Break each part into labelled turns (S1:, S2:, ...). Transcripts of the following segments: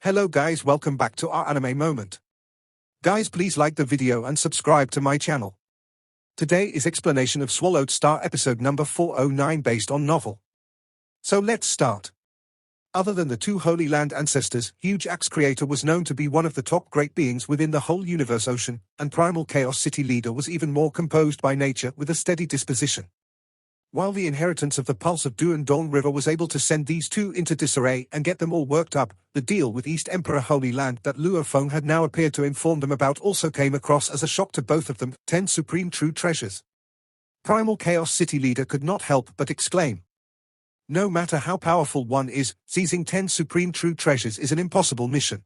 S1: Hello guys, welcome back to our anime moment. Guys, please like the video and subscribe to my channel. Today is explanation of Swallowed Star episode number 409 based on novel. So let's start. Other than the two Holy Land ancestors, Huge Axe Creator was known to be one of the top great beings within the whole universe ocean, and Primal Chaos City Leader was even more composed by nature with a steady disposition. While the inheritance of the Pulse of Duandong River was able to send these two into disarray and get them all worked up, the deal with East Emperor Holy Land that Luo Feng had now appeared to inform them about also came across as a shock to both of them. 10 supreme true treasures. Primal Chaos City Leader could not help but exclaim. No matter how powerful one is, seizing 10 supreme true treasures is an impossible mission.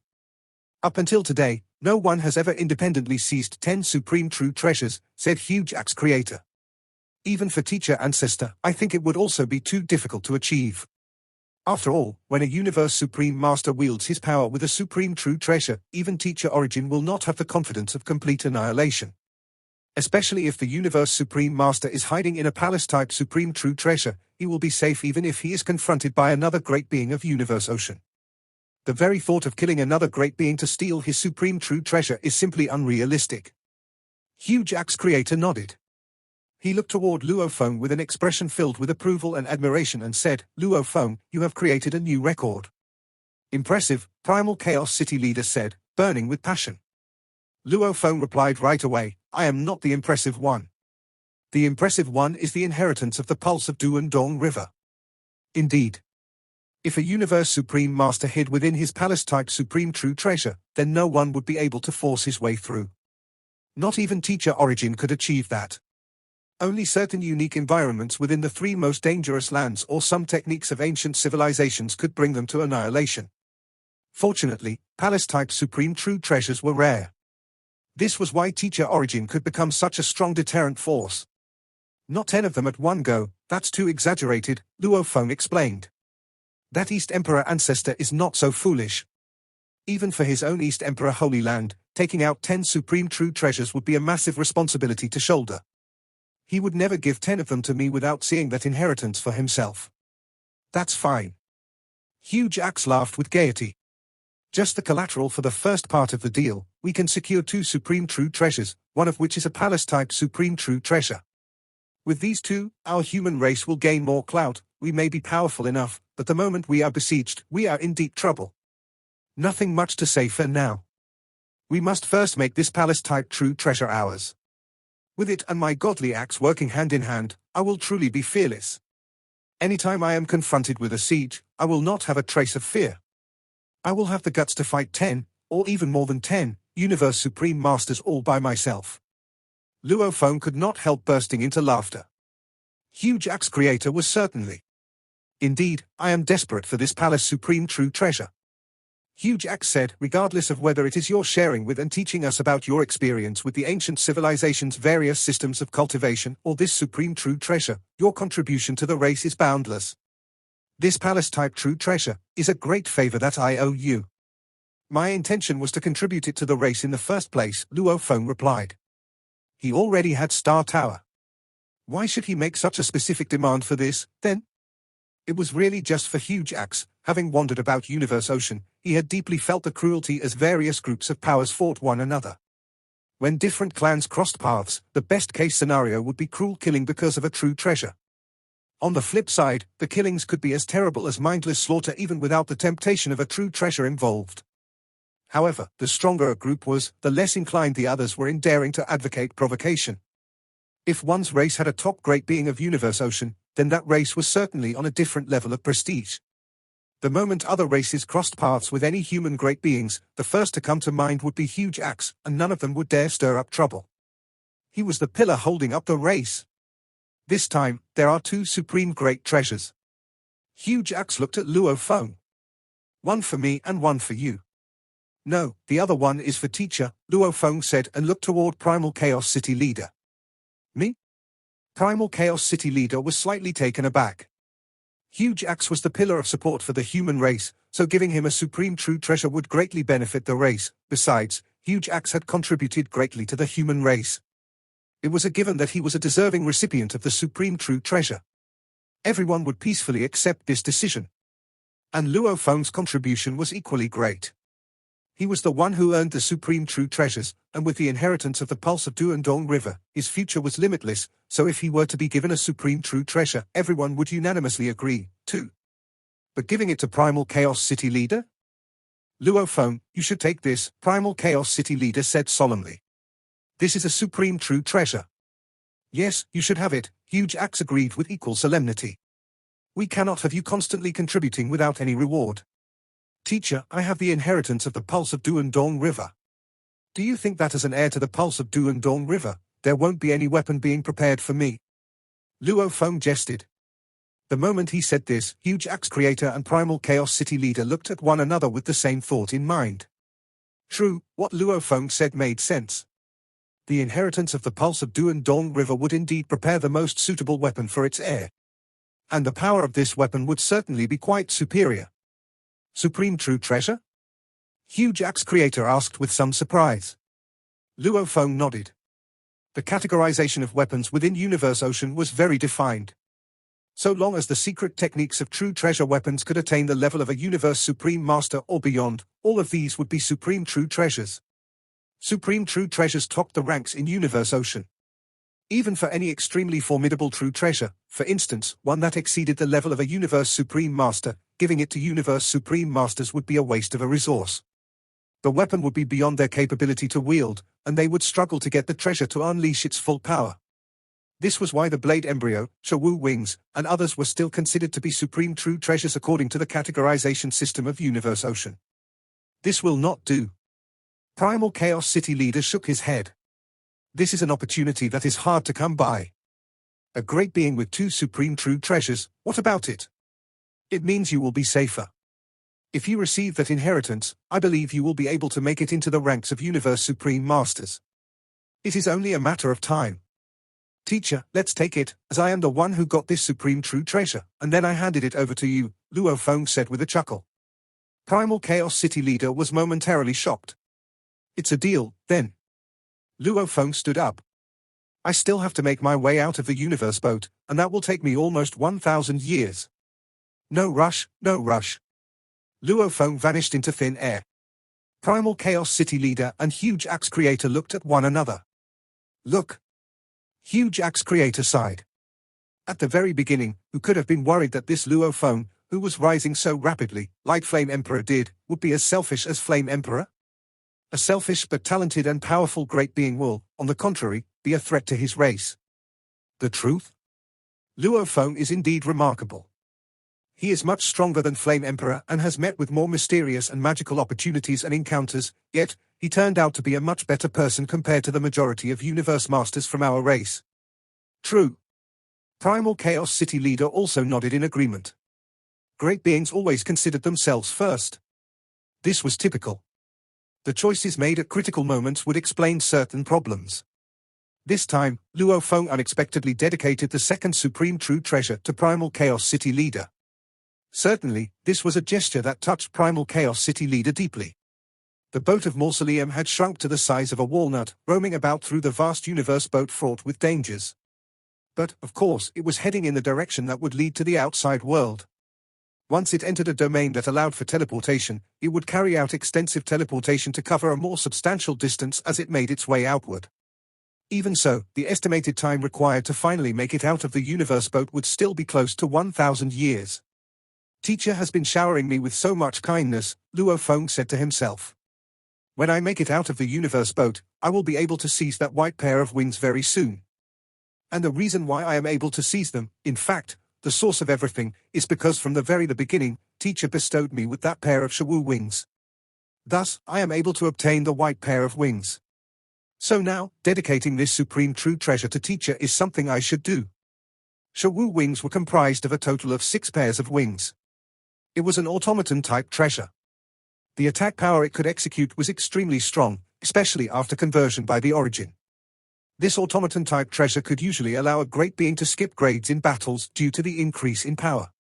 S1: Up until today, no one has ever independently seized 10 supreme true treasures, said Huge Axe Creator. Even for Teacher Ancestor, I think it would also be too difficult to achieve. After all, when a Universe Supreme Master wields his power with a supreme true treasure, even Teacher Origin will not have the confidence of complete annihilation. Especially if the Universe Supreme Master is hiding in a palace-type supreme true treasure, he will be safe even if he is confronted by another great being of Universe Ocean. The very thought of killing another great being to steal his supreme true treasure is simply unrealistic. Huge Axe Creator nodded. He looked toward Luo Feng with an expression filled with approval and admiration and said, Luo Feng, you have created a new record. Impressive, Primal Chaos City Leader said, burning with passion. Luo Feng replied right away, I am not the impressive one. The impressive one is the inheritance of the Pulse of Duandong River. Indeed. If a Universe Supreme Master hid within his palace-type supreme true treasure, then no one would be able to force his way through. Not even Teacher Origin could achieve that. Only certain unique environments within the 3 most dangerous lands or some techniques of ancient civilizations could bring them to annihilation. Fortunately, palace-type supreme true treasures were rare. This was why Teacher Origin could become such a strong deterrent force. Not 10 of them at one go, that's too exaggerated, Luo Feng explained. That East Emperor Ancestor is not so foolish. Even for his own East Emperor Holy Land, taking out 10 supreme true treasures would be a massive responsibility to shoulder. He would never give 10 of them to me without seeing that inheritance for himself. That's fine. Huge Axe laughed with gaiety. Just the collateral for the first part of the deal, we can secure 2 supreme true treasures, one of which is a palace-type supreme true treasure. With these 2, our human race will gain more clout. We may be powerful enough, but the moment we are besieged, we are in deep trouble. Nothing much to say for now. We must first make this palace-type true treasure ours. With it and my godly axe working hand in hand, I will truly be fearless. Anytime I am confronted with a siege, I will not have a trace of fear. I will have the guts to fight 10, or even more than 10, Universe Supreme Masters all by myself. Luo Feng could not help bursting into laughter. Huge Axe Creator was certainly. Indeed, I am desperate for this Palace Supreme True Treasure. Huge Axe said, regardless of whether it is your sharing with and teaching us about your experience with the ancient civilization's various systems of cultivation or this supreme true treasure, your contribution to the race is boundless. This palace-type true treasure is a great favor that I owe you. My intention was to contribute it to the race in the first place, Luo Feng replied. He already had Star Tower. Why should he make such a specific demand for this, then? It was really just for Huge Axe. Having wandered about Universe Ocean, he had deeply felt the cruelty as various groups of powers fought one another. When different clans crossed paths, the best-case scenario would be cruel killing because of a true treasure. On the flip side, the killings could be as terrible as mindless slaughter even without the temptation of a true treasure involved. However, the stronger a group was, the less inclined the others were in daring to advocate provocation. If one's race had a top great being of Universe Ocean, then that race was certainly on a different level of prestige. The moment other races crossed paths with any human great beings, the first to come to mind would be Huge Axe, and none of them would dare stir up trouble. He was the pillar holding up the race. This time, there are 2 supreme great treasures. Huge Axe looked at Luo Feng. One for me and one for you. No, the other one is for Teacher, Luo Feng said and looked toward Primal Chaos City Leader. Me? Primal Chaos City Leader was slightly taken aback. Huge Axe was the pillar of support for the human race, so giving him a supreme true treasure would greatly benefit the race. Besides, Huge Axe had contributed greatly to the human race. It was a given that he was a deserving recipient of the supreme true treasure. Everyone would peacefully accept this decision. And Luo Feng's contribution was equally great. He was the one who earned the supreme true treasures, and with the inheritance of the pulse of Duandong River, his future was limitless, so if he were to be given a supreme true treasure, everyone would unanimously agree, too. But giving it to Primal Chaos City Leader? Luo Feng, you should take this, Primal Chaos City Leader said solemnly. This is a supreme true treasure. Yes, you should have it, Huge Axe agreed with equal solemnity. We cannot have you constantly contributing without any reward. Teacher, I have the inheritance of the pulse of Duandong River. Do you think that as an heir to the pulse of Duandong River, there won't be any weapon being prepared for me? Luo Feng jested. The moment he said this, Huge Axe Creator and Primal Chaos City Leader looked at one another with the same thought in mind. True, what Luo Feng said made sense. The inheritance of the pulse of Duandong River would indeed prepare the most suitable weapon for its heir. And the power of this weapon would certainly be quite superior. Supreme True Treasure? Huge Axe Creator asked with some surprise. Luo Feng nodded. The categorization of weapons within Universe Ocean was very defined. So long as the secret techniques of true treasure weapons could attain the level of a Universe Supreme Master or beyond, all of these would be Supreme True Treasures. Supreme True Treasures topped the ranks in Universe Ocean. Even for any extremely formidable true treasure, for instance, one that exceeded the level of a Universe Supreme Master, giving it to Universe Supreme Masters would be a waste of a resource. The weapon would be beyond their capability to wield, and they would struggle to get the treasure to unleash its full power. This was why the Blade Embryo, Shawu Wings, and others were still considered to be Supreme True Treasures according to the categorization system of Universe Ocean. This will not do. Primal Chaos City Leader shook his head. This is an opportunity that is hard to come by. A great being with 2 supreme true treasures, what about it? It means you will be safer. If you receive that inheritance, I believe you will be able to make it into the ranks of Universe Supreme Masters. It is only a matter of time. Teacher, let's take it, as I am the one who got this supreme true treasure, and then I handed it over to you, Luo Feng said with a chuckle. Primal Chaos City Leader was momentarily shocked. It's a deal, then. Luo Feng stood up. I still have to make my way out of the universe boat, and that will take me almost 1,000 years. No rush, no rush. Luo Feng vanished into thin air. Primal Chaos City Leader and Huge Axe Creator looked at one another. Look. Huge Axe Creator sighed. At the very beginning, who could have been worried that this Luo Feng, who was rising so rapidly, like Flame Emperor did, would be as selfish as Flame Emperor? A selfish but talented and powerful great being will, on the contrary, be a threat to his race. The truth? Luo Feng is indeed remarkable. He is much stronger than Flame Emperor and has met with more mysterious and magical opportunities and encounters, yet, he turned out to be a much better person compared to the majority of Universe Masters from our race. True. Primal Chaos City Leader also nodded in agreement. Great beings always considered themselves first. This was typical. The choices made at critical moments would explain certain problems. This time, Luo Feng unexpectedly dedicated the second supreme true treasure to Primal Chaos City Leader. Certainly, this was a gesture that touched Primal Chaos City Leader deeply. The boat of Mausoleum had shrunk to the size of a walnut, roaming about through the vast universe boat fraught with dangers. But, of course, it was heading in the direction that would lead to the outside world. Once it entered a domain that allowed for teleportation, it would carry out extensive teleportation to cover a more substantial distance as it made its way outward. Even so, the estimated time required to finally make it out of the universe boat would still be close to 1,000 years. Teacher has been showering me with so much kindness, Luo Feng said to himself. When I make it out of the universe boat, I will be able to seize that white pair of wings very soon. And the reason why I am able to seize them, in fact, the source of everything, is because from the very beginning, Teacher bestowed me with that pair of Shawu wings. Thus, I am able to obtain the white pair of wings. So now, dedicating this supreme true treasure to Teacher is something I should do. Shawu wings were comprised of a total of 6 pairs of wings. It was an automaton-type treasure. The attack power it could execute was extremely strong, especially after conversion by the origin. This automaton-type treasure could usually allow a great being to skip grades in battles due to the increase in power.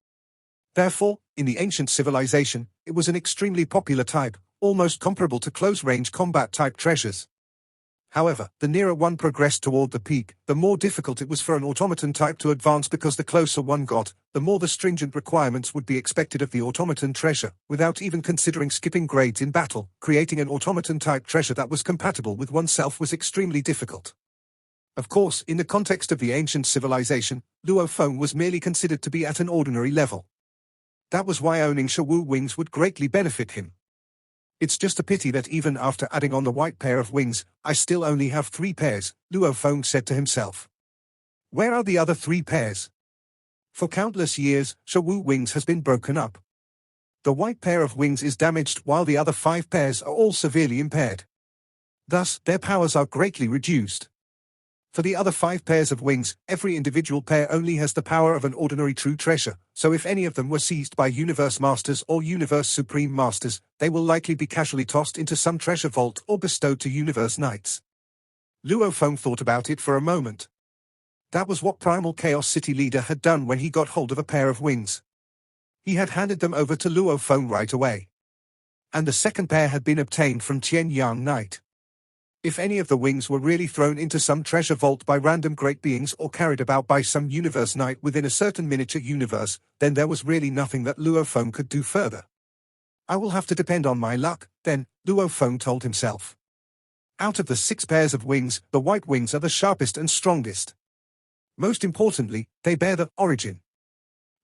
S1: Therefore, in the ancient civilization, it was an extremely popular type, almost comparable to close-range combat-type treasures. However, the nearer one progressed toward the peak, the more difficult it was for an automaton type to advance, because the closer one got, the more the stringent requirements would be expected of the automaton treasure, without even considering skipping grades in battle. Creating an automaton type treasure that was compatible with oneself was extremely difficult. Of course, in the context of the ancient civilization, Luo Feng was merely considered to be at an ordinary level. That was why owning Shawu wings would greatly benefit him. It's just a pity that even after adding on the white pair of wings, I still only have 3 pairs, Luo Feng said to himself. Where are the other 3 pairs? For countless years, Shawu wings has been broken up. The white pair of wings is damaged while the other 5 pairs are all severely impaired. Thus, their powers are greatly reduced. For the other 5 pairs of wings, every individual pair only has the power of an ordinary true treasure, so if any of them were seized by Universe Masters or Universe Supreme Masters, they will likely be casually tossed into some treasure vault or bestowed to Universe Knights. Luo Feng thought about it for a moment. That was what Primal Chaos City Leader had done when he got hold of a pair of wings. He had handed them over to Luo Feng right away. And the second pair had been obtained from Tian Yang Knight. If any of the wings were really thrown into some treasure vault by random great beings or carried about by some universe knight within a certain miniature universe, then there was really nothing that Luo Feng could do further. I will have to depend on my luck, then, Luo Feng told himself. Out of the 6 pairs of wings, the white wings are the sharpest and strongest. Most importantly, they bear the origin.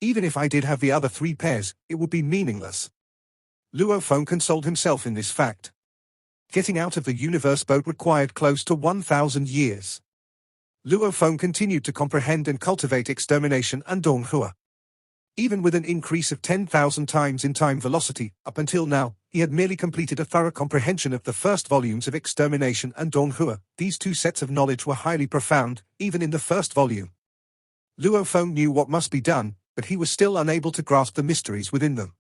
S1: Even if I did have the other 3 pairs, it would be meaningless. Luo Feng consoled himself in this fact. Getting out of the universe boat required close to 1,000 years. Luo Feng continued to comprehend and cultivate extermination and Donghua. Even with an increase of 10,000 times in time velocity, up until now, he had merely completed a thorough comprehension of the first volumes of extermination and Donghua. These 2 sets of knowledge were highly profound, even in the first volume. Luo Feng knew what must be done, but he was still unable to grasp the mysteries within them.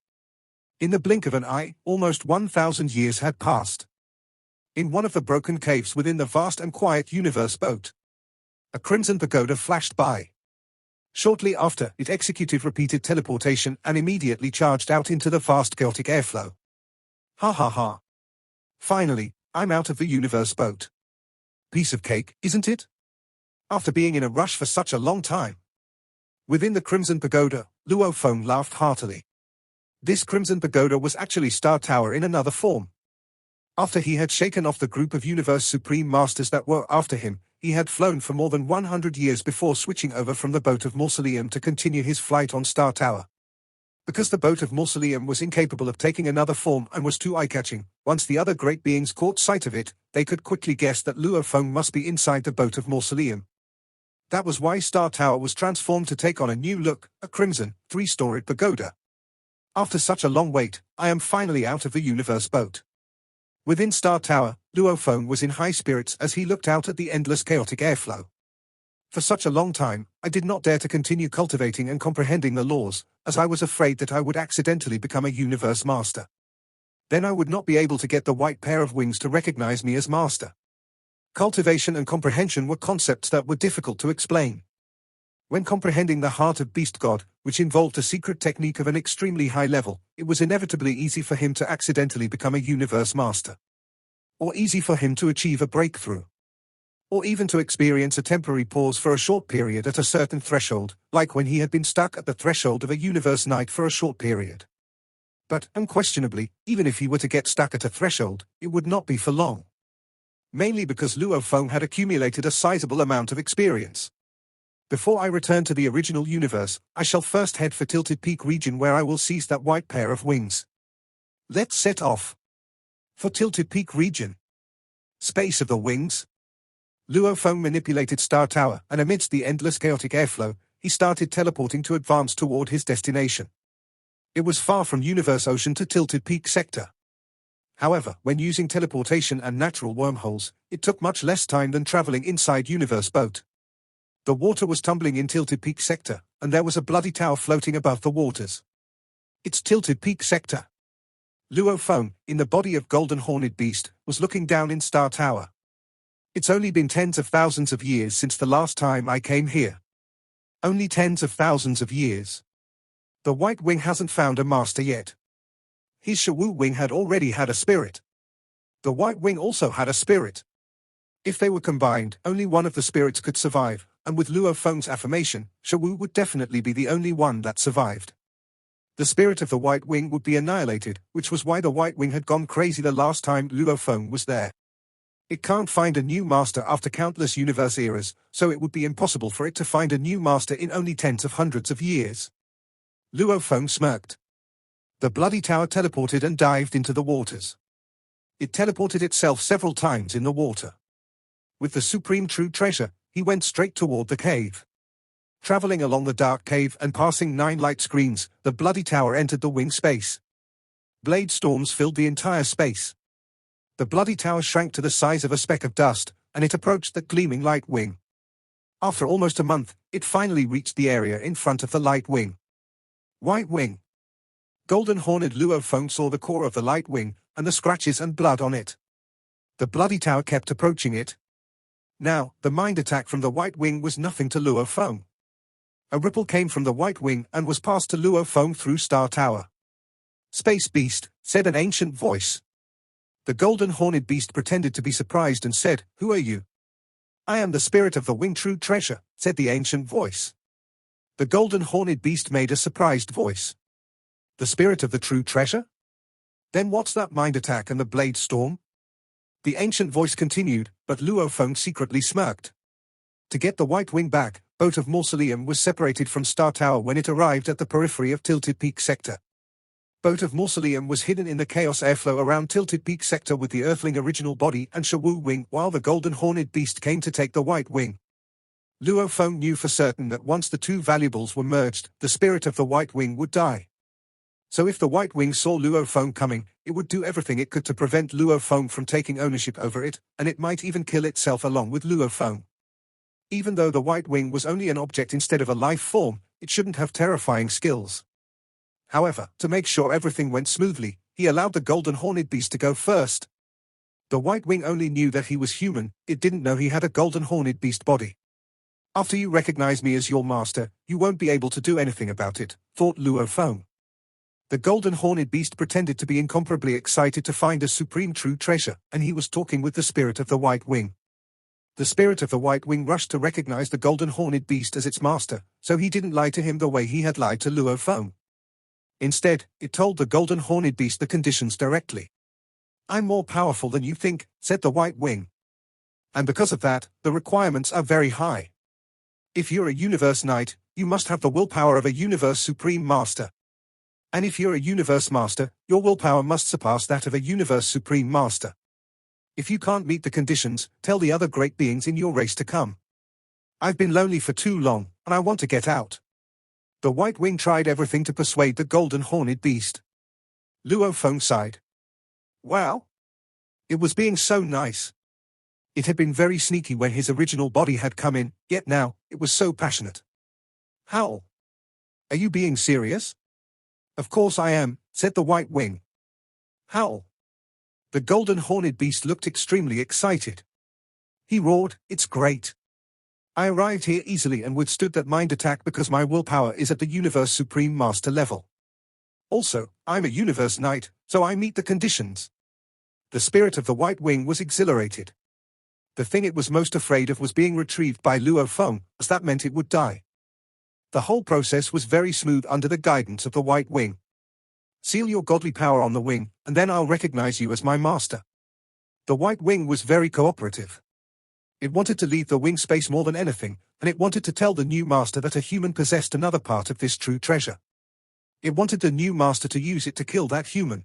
S1: In the blink of an eye, almost 1,000 years had passed. In one of the broken caves within the vast and quiet universe boat, a crimson pagoda flashed by. Shortly after, it executed repeated teleportation and immediately charged out into the vast chaotic airflow. Ha ha ha. Finally, I'm out of the universe boat. Piece of cake, isn't it? After being in a rush for such a long time. Within the crimson pagoda, Luo Feng laughed heartily. This crimson pagoda was actually Star Tower in another form. After he had shaken off the group of Universe Supreme Masters that were after him, he had flown for more than 100 years before switching over from the boat of Mausoleum to continue his flight on Star Tower. Because the boat of Mausoleum was incapable of taking another form and was too eye-catching, once the other great beings caught sight of it, they could quickly guess that Luo Feng must be inside the boat of Mausoleum. That was why Star Tower was transformed to take on a new look, a crimson, 3-storied pagoda. After such a long wait, I am finally out of the universe boat. Within Star Tower, Luo Feng was in high spirits as he looked out at the endless chaotic airflow. For such a long time, I did not dare to continue cultivating and comprehending the laws, as I was afraid that I would accidentally become a universe master. Then I would not be able to get the white pair of wings to recognize me as master. Cultivation and comprehension were concepts that were difficult to explain. When comprehending the heart of Beast God, which involved a secret technique of an extremely high level, it was inevitably easy for him to accidentally become a universe master. Or easy for him to achieve a breakthrough. Or even to experience a temporary pause for a short period at a certain threshold, like when he had been stuck at the threshold of a universe knight for a short period. But, unquestionably, even if he were to get stuck at a threshold, it would not be for long. Mainly because Luo Feng had accumulated a sizable amount of experience. Before I return to the original universe, I shall first head for Tilted Peak region where I will seize that white pair of wings. Let's set off. For Tilted Peak region. Space of the wings. Luo Feng manipulated Star Tower, and amidst the endless chaotic airflow, he started teleporting to advance toward his destination. It was far from Universe Ocean to Tilted Peak sector. However, when using teleportation and natural wormholes, it took much less time than traveling inside Universe Boat. The water was tumbling in Tilted Peak sector, and there was a bloody tower floating above the waters. It's Tilted Peak sector. Luo Feng, in the body of Golden Horned Beast, was looking down in Star Tower. It's only been tens of thousands of years since the last time I came here. Only tens of thousands of years. The White Wing hasn't found a master yet. His Shawu Wing had already had a spirit. The White Wing also had a spirit. If they were combined, only one of the spirits could survive, and with Luo Feng's affirmation, Shawu would definitely be the only one that survived. The spirit of the White Wing would be annihilated, which was why the White Wing had gone crazy the last time Luo Feng was there. It can't find a new master after countless universe eras, so it would be impossible for it to find a new master in only tens of hundreds of years. Luo Feng smirked. The bloody tower teleported and dived into the waters. It teleported itself several times in the water. With the supreme true treasure, he went straight toward the cave. Traveling along the dark cave and passing 9 light screens, the bloody tower entered the wing space. Blade storms filled the entire space. The bloody tower shrank to the size of a speck of dust, and it approached the gleaming light wing. After almost a month, it finally reached the area in front of the light wing. White Wing. Golden-horned Luo Feng saw the core of the light wing, and the scratches and blood on it. The bloody tower kept approaching it. Now, the mind attack from the White Wing was nothing to Luo Feng. A ripple came from the White Wing and was passed to Luo Feng through Star Tower. Space Beast, said an ancient voice. The golden-horned beast pretended to be surprised and said, "Who are you?" "I am the spirit of the wing true treasure," said the ancient voice. The golden-horned beast made a surprised voice. "The spirit of the true treasure? Then what's that mind attack and the blade storm?" The ancient voice continued, but Luo Feng secretly smirked. To get the White Wing back, Boat of Mausoleum was separated from Star Tower when it arrived at the periphery of Tilted Peak Sector. Boat of Mausoleum was hidden in the chaos airflow around Tilted Peak Sector with the Earthling original body and Shawu Wing while the golden-horned beast came to take the White Wing. Luo Feng knew for certain that once the two valuables were merged, the spirit of the White Wing would die. So if the White Wing saw Luo Feng coming, it would do everything it could to prevent Luo Feng from taking ownership over it, and it might even kill itself along with Luo Feng. Even though the White Wing was only an object instead of a life form, it shouldn't have terrifying skills. However, to make sure everything went smoothly, he allowed the golden-horned beast to go first. The White Wing only knew that he was human, it didn't know he had a golden-horned beast body. "After you recognize me as your master, you won't be able to do anything about it," thought Luo Feng. The golden-horned beast pretended to be incomparably excited to find a supreme true treasure, and he was talking with the spirit of the White Wing. The spirit of the White Wing rushed to recognize the golden-horned beast as its master, so he didn't lie to him the way he had lied to Luo Feng. Instead, it told the golden-horned beast the conditions directly. "I'm more powerful than you think," said the White Wing. "And because of that, the requirements are very high. If you're a universe knight, you must have the willpower of a universe supreme master. And if you're a universe master, your willpower must surpass that of a universe supreme master. If you can't meet the conditions, tell the other great beings in your race to come. I've been lonely for too long, and I want to get out." The White Wing tried everything to persuade the golden-horned beast. Luo Feng sighed. Wow. It was being so nice. It had been very sneaky when his original body had come in, yet now, it was so passionate. "Howl. Are you being serious?" "Of course I am," said the White Wing. "Howl." The golden-horned beast looked extremely excited. He roared, "It's great. I arrived here easily and withstood that mind attack because my willpower is at the Universe Supreme Master level. Also, I'm a Universe Knight, so I meet the conditions." The spirit of the White Wing was exhilarated. The thing it was most afraid of was being retrieved by Luo Feng, as that meant it would die. The whole process was very smooth under the guidance of the White Wing. "Seal your godly power on the wing, and then I'll recognize you as my master." The White Wing was very cooperative. It wanted to leave the wing space more than anything, and it wanted to tell the new master that a human possessed another part of this true treasure. It wanted the new master to use it to kill that human.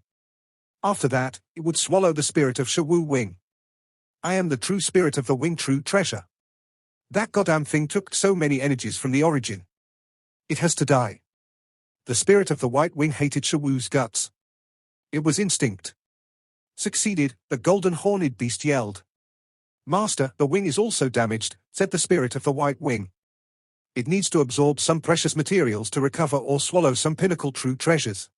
S1: After that, it would swallow the spirit of Shawu Wing. "I am the true spirit of the wing true treasure. That goddamn thing took so many energies from the origin. It has to die." The spirit of the White Wing hated Shawu's guts. It was instinct. "Succeeded," the golden-horned beast yelled. "Master, the wing is also damaged," said the spirit of the White Wing. "It needs to absorb some precious materials to recover or swallow some pinnacle true treasures."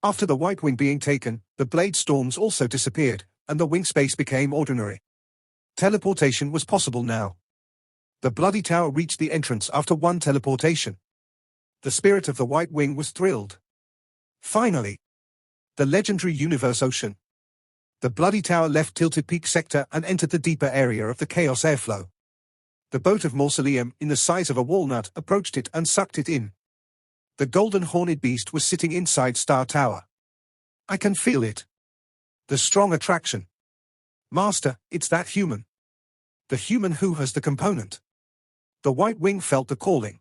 S1: After the White Wing being taken, the blade storms also disappeared, and the wing space became ordinary. Teleportation was possible now. The bloody tower reached the entrance after one teleportation. The spirit of the White Wing was thrilled. Finally! The legendary Universe Ocean. The bloody tower left tilted peak sector and entered the deeper area of the chaos airflow. The boat of mausoleum, in the size of a walnut, approached it and sucked it in. The golden horned beast was sitting inside Star Tower. I can feel it. The strong attraction. Master, it's that human. The human who has the component. The White Wing felt the calling.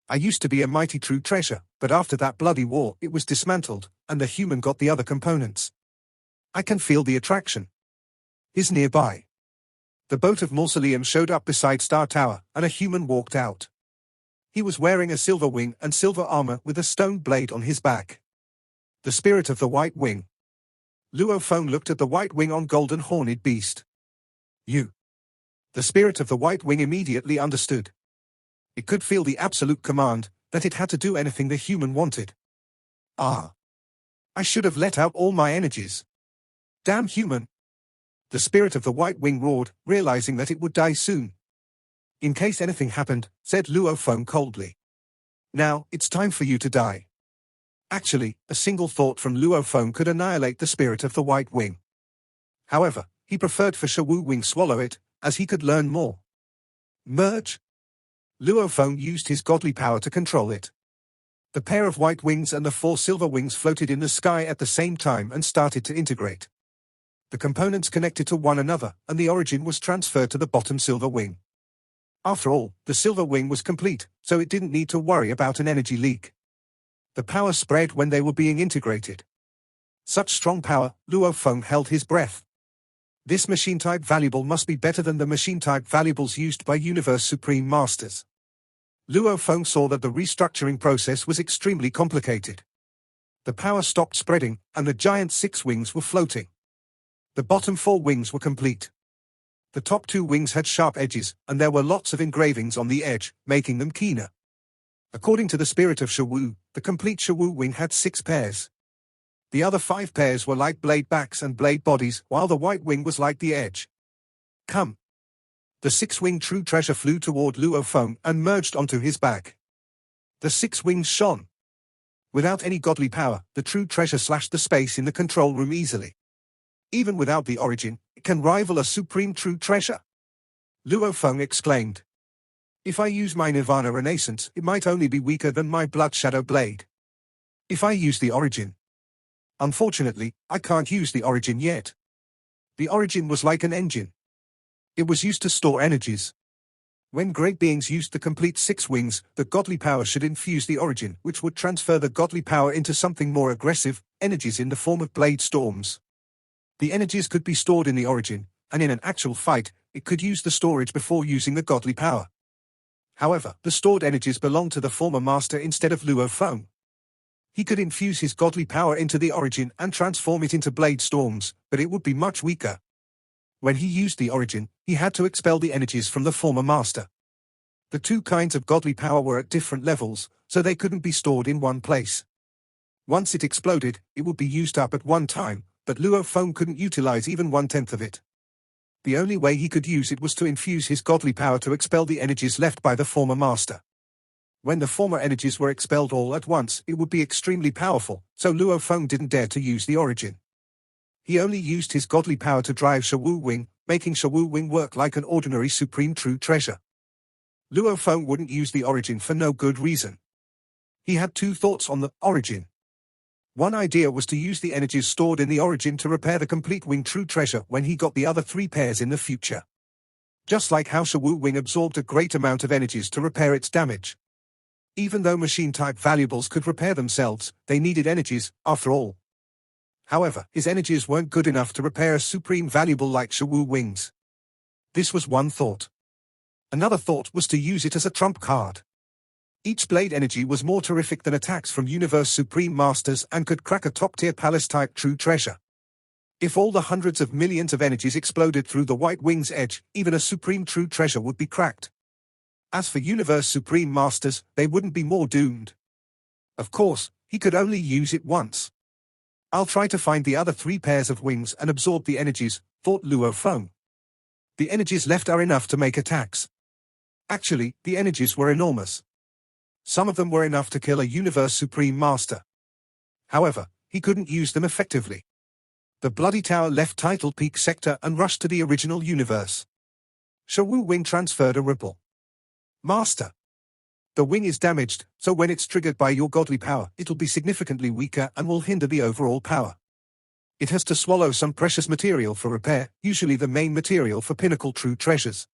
S1: I used to be a mighty true treasure, but after that bloody war it was dismantled, and the human got the other components. I can feel the attraction. Is nearby. The boat of mausoleum showed up beside Star Tower, and a human walked out. He was wearing a silver wing and silver armor with a stone blade on his back. The spirit of the White Wing. Luo Feng looked at the White Wing on golden horned beast. You. The spirit of the White Wing immediately understood. It could feel the absolute command, that it had to do anything the human wanted. Ah. I should have let out all my energies. Damn human. The spirit of the White Wing roared, realizing that it would die soon. In case anything happened, said Luo Feng coldly. Now, it's time for you to die. Actually, a single thought from Luo Feng could annihilate the spirit of the White Wing. However, he preferred for Shawu Wing swallow it, as he could learn more. Merge? Luo Feng used his godly power to control it. The pair of white wings and the 4 silver wings floated in the sky at the same time and started to integrate. The components connected to one another, and the origin was transferred to the bottom silver wing. After all, the silver wing was complete, so it didn't need to worry about an energy leak. The power spread when they were being integrated. Such strong power, Luo Feng held his breath. This machine-type valuable must be better than the machine-type valuables used by Universe Supreme Masters. Luo Feng saw that the restructuring process was extremely complicated. The power stopped spreading, and the giant 6 wings were floating. The bottom 4 wings were complete. The top 2 wings had sharp edges, and there were lots of engravings on the edge, making them keener. According to the spirit of Shawu, the complete Shawu wing had 6 pairs. The other 5 pairs were like blade backs and blade bodies, while the white wing was like the edge. Come. The 6-winged true treasure flew toward Luo Feng and merged onto his back. The 6 wings shone. Without any godly power, the true treasure slashed the space in the control room easily. Even without the origin, it can rival a supreme true treasure. Luo Feng exclaimed. If I use my Nirvana Renaissance, it might only be weaker than my Blood Shadow Blade. If I use the origin. Unfortunately, I can't use the origin yet. The origin was like an engine. It was used to store energies. When great beings used the complete 6 wings, the godly power should infuse the origin, which would transfer the godly power into something more aggressive, energies in the form of blade storms. The energies could be stored in the origin, and in an actual fight, it could use the storage before using the godly power. However, the stored energies belonged to the former master instead of Luo Feng. He could infuse his godly power into the origin and transform it into blade storms, but it would be much weaker. When he used the origin, he had to expel the energies from the former master. The 2 kinds of godly power were at different levels, so they couldn't be stored in one place. Once it exploded, it would be used up at one time, but Luo Feng couldn't utilize even 1/10 of it. The only way he could use it was to infuse his godly power to expel the energies left by the former master. When the former energies were expelled all at once, it would be extremely powerful, so Luo Feng didn't dare to use the origin. He only used his godly power to drive Shawu Wing, making Shawu Wing work like an ordinary supreme true treasure. Luo Feng wouldn't use the origin for no good reason. He had 2 thoughts on the origin. One idea was to use the energies stored in the origin to repair the complete wing true treasure when he got the other 3 pairs in the future. Just like how Shawu Wing absorbed a great amount of energies to repair its damage. Even though machine-type valuables could repair themselves, they needed energies, after all. However, his energies weren't good enough to repair a supreme valuable like Shawu Wings. This was one thought. Another thought was to use it as a trump card. Each blade energy was more terrific than attacks from Universe Supreme Masters and could crack a top-tier palace-type true treasure. If all the hundreds of millions of energies exploded through the White Wing's edge, even a supreme true treasure would be cracked. As for Universe Supreme Masters, they wouldn't be more doomed. Of course, he could only use it once. I'll try to find the other 3 pairs of wings and absorb the energies, thought Luo Feng. The energies left are enough to make attacks. Actually, the energies were enormous. Some of them were enough to kill a Universe Supreme Master. However, he couldn't use them effectively. The Bloody Tower left Title Peak sector and rushed to the original universe. Shawu Wing transferred a ripple. Master. The wing is damaged, so when it's triggered by your godly power, it'll be significantly weaker and will hinder the overall power. It has to swallow some precious material for repair, usually the main material for Pinnacle True Treasures.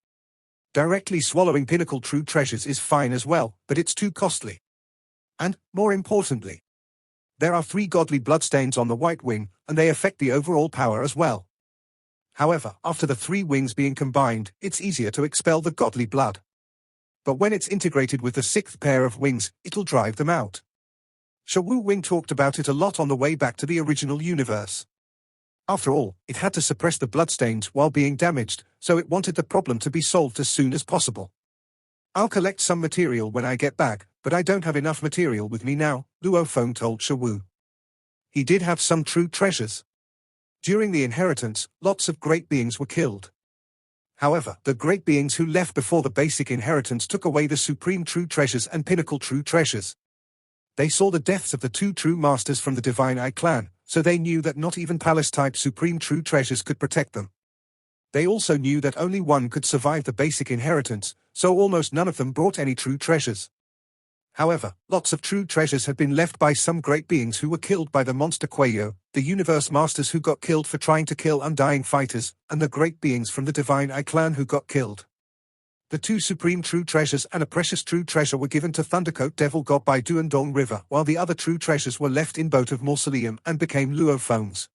S1: Directly swallowing Pinnacle True Treasures is fine as well, but it's too costly. And, more importantly, there are 3 godly bloodstains on the White Wing, and they affect the overall power as well. However, after the 3 wings being combined, it's easier to expel the godly blood. But when it's integrated with the 6th pair of wings, it'll drive them out. Shawu Wing talked about it a lot on the way back to the original universe. After all, it had to suppress the bloodstains while being damaged, so it wanted the problem to be solved as soon as possible. I'll collect some material when I get back, but I don't have enough material with me now, Luo Feng told Shawu. He did have some true treasures. During the inheritance, lots of great beings were killed. However, the great beings who left before the basic inheritance took away the supreme true treasures and pinnacle true treasures. They saw the deaths of the 2 true masters from the Divine Eye clan, so they knew that not even palace-type supreme true treasures could protect them. They also knew that only one could survive the basic inheritance, so almost none of them brought any true treasures. However, lots of true treasures had been left by some great beings who were killed by the monster Quayo, the universe masters who got killed for trying to kill undying fighters, and the great beings from the Divine Eye clan who got killed. The 2 supreme true treasures and a precious true treasure were given to Thundercoat Devil God by Duandong River, while the other true treasures were left in Boat of Mausoleum and became Luo Feng's.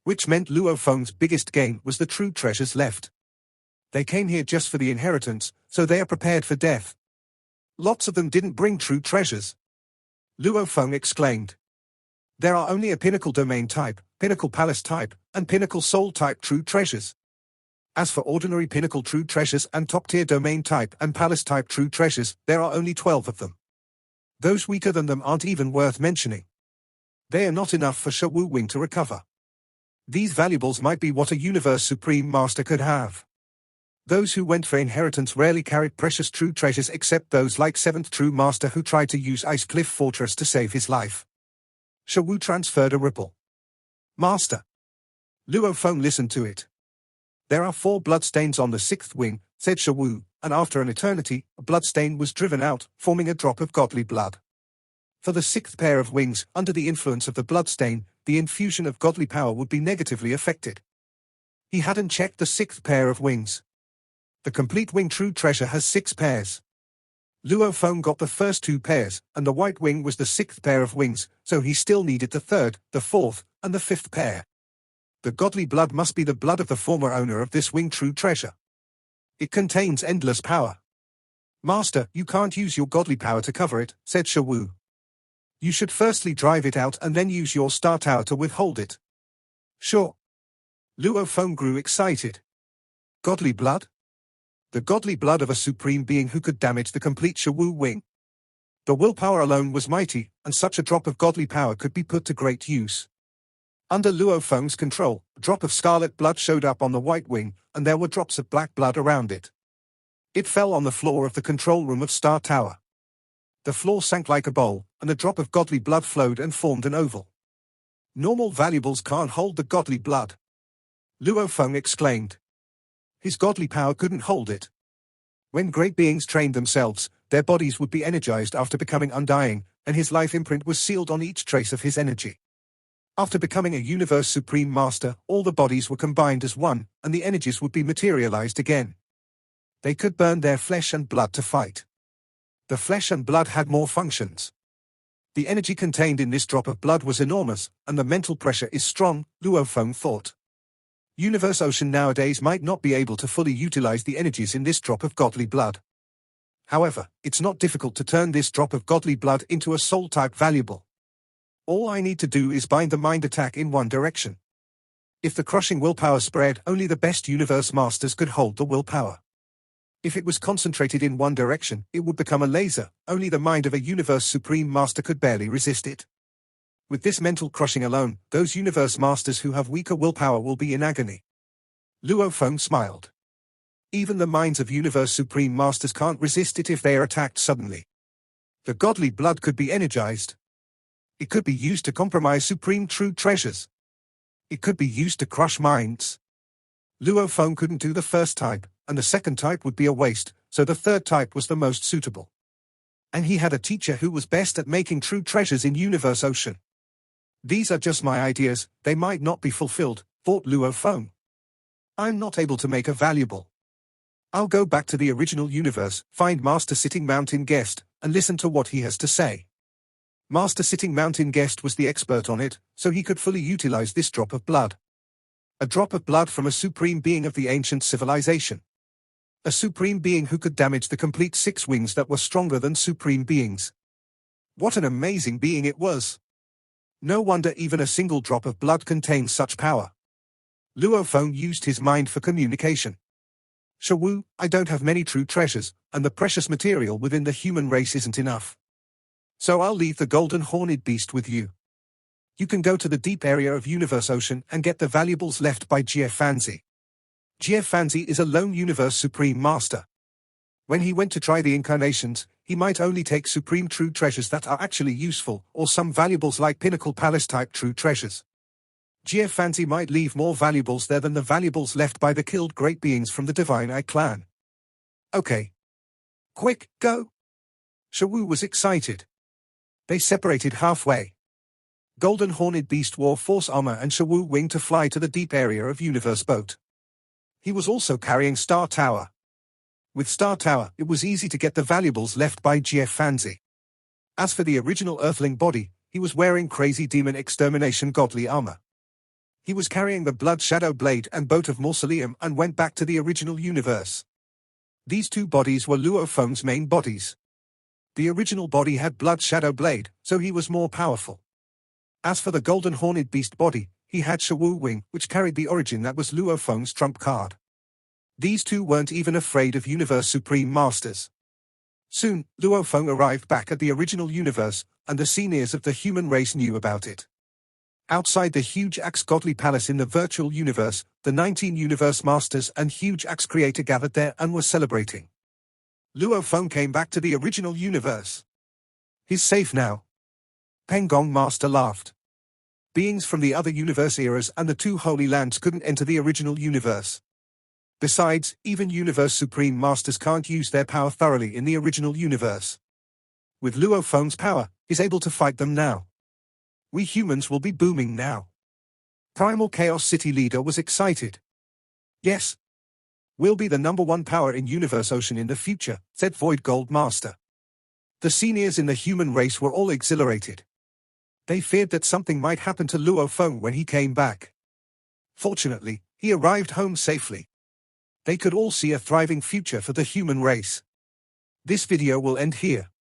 S1: Which meant Luo Feng's biggest gain was the true treasures left. They came here just for the inheritance, so they are prepared for death. Lots of them didn't bring true treasures. Luo Feng exclaimed. There are only a Pinnacle Domain type, Pinnacle Palace type, and Pinnacle Soul type true treasures. As for ordinary Pinnacle True Treasures and top-tier Domain type and Palace type true treasures, there are only 12 of them. Those weaker than them aren't even worth mentioning. They are not enough for Shawu Wing to recover. These valuables might be what a Universe Supreme Master could have. Those who went for inheritance rarely carried precious true treasures except those like 7th True Master who tried to use Ice Cliff Fortress to save his life. Shawu transferred a ripple. Master. Luo Feng listened to it. There are 4 bloodstains on the 6th wing, said Shawu, and after an eternity, a bloodstain was driven out, forming a drop of godly blood. For the 6th pair of wings, under the influence of the bloodstain, the infusion of godly power would be negatively affected. He hadn't checked the 6th pair of wings. The complete wing true treasure has 6 pairs. Luo Feng got the first 2 pairs, and the white wing was the 6th pair of wings, so he still needed the 3rd, the 4th, and the 5th pair. The godly blood must be the blood of the former owner of this wing true treasure. It contains endless power. Master, you can't use your godly power to cover it, said Shawu. You should firstly drive it out and then use your star tower to withhold it. Sure. Luo Feng grew excited. Godly blood? The godly blood of a supreme being who could damage the complete Shawu Wing. The willpower alone was mighty, and such a drop of godly power could be put to great use. Under Luo Feng's control, a drop of scarlet blood showed up on the white wing, and there were drops of black blood around it. It fell on the floor of the control room of Star Tower. The floor sank like a bowl, and a drop of godly blood flowed and formed an oval. Normal valuables can't hold the godly blood. Luo Feng exclaimed. His godly power couldn't hold it. When great beings trained themselves, their bodies would be energized after becoming undying, and his life imprint was sealed on each trace of his energy. After becoming a Universe Supreme Master, all the bodies were combined as one, and the energies would be materialized again. They could burn their flesh and blood to fight. The flesh and blood had more functions. The energy contained in this drop of blood was enormous, and the mental pressure is strong, Luo Feng thought. Universe Ocean nowadays might not be able to fully utilize the energies in this drop of godly blood. However, it's not difficult to turn this drop of godly blood into a soul-type valuable. All I need to do is bind the mind attack in one direction. If the crushing willpower spread, only the best universe masters could hold the willpower. If it was concentrated in one direction, it would become a laser, only the mind of a universe supreme master could barely resist it. With this mental crushing alone, those universe masters who have weaker willpower will be in agony. Luo Feng smiled. Even the minds of universe supreme masters can't resist it if they are attacked suddenly. The godly blood could be energized. It could be used to compromise supreme true treasures. It could be used to crush minds. Luo Feng couldn't do the first type, and the second type would be a waste, so the third type was the most suitable. And he had a teacher who was best at making true treasures in Universe Ocean. These are just my ideas, they might not be fulfilled, thought Luo Feng. I'm not able to make a valuable. I'll go back to the original universe, find Master Sitting Mountain Guest, and listen to what he has to say. Master Sitting Mountain Guest was the expert on it, so he could fully utilize this drop of blood. A drop of blood from a supreme being of the ancient civilization. A supreme being who could damage the complete 6 wings that were stronger than supreme beings. What an amazing being it was! No wonder even a single drop of blood contains such power. Luo Feng used his mind for communication. Shawu, I don't have many true treasures, and the precious material within the human race isn't enough. So I'll leave the golden horned beast with you. You can go to the deep area of Universe Ocean and get the valuables left by Jie Fanzi. Jie Fanzi is a lone universe supreme master. When he went to try the incarnations, he might only take supreme true treasures that are actually useful, or some valuables like Pinnacle Palace type true treasures. Jie Fanzi might leave more valuables there than the valuables left by the killed great beings from the Divine Eye clan. Okay. Quick, go! Shawu was excited. They separated halfway. Golden Horned Beast wore force armor and Shawu winged to fly to the deep area of Universe Boat. He was also carrying Star Tower. With Star Tower, it was easy to get the valuables left by Jie Fanzi. As for the original Earthling body, he was wearing Crazy Demon Extermination godly armor. He was carrying the Blood Shadow Blade and Boat of Mausoleum and went back to the original universe. These two bodies were Luo Feng's main bodies. The original body had Blood Shadow Blade, so he was more powerful. As for the Golden Horned Beast body, he had Shawu Wing, which carried the origin that was Luo Feng's trump card. These two weren't even afraid of Universe Supreme Masters. Soon, Luo Feng arrived back at the original universe, and the seniors of the human race knew about it. Outside the Huge Axe Godly Palace in the virtual universe, the 19 Universe Masters and Huge Axe Creator gathered there and were celebrating. Luo Feng came back to the original universe. He's safe now. Peng Gong Master laughed. Beings from the other universe eras and the 2 Holy Lands couldn't enter the original universe. Besides, even Universe Supreme Masters can't use their power thoroughly in the original universe. With Luo Feng's power, he's able to fight them now. We humans will be booming now. Primal Chaos City leader was excited. Yes. We'll be the #1 power in Universe Ocean in the future, said Void Gold Master. The seniors in the human race were all exhilarated. They feared that something might happen to Luo Feng when he came back. Fortunately, he arrived home safely. They could all see a thriving future for the human race. This video will end here.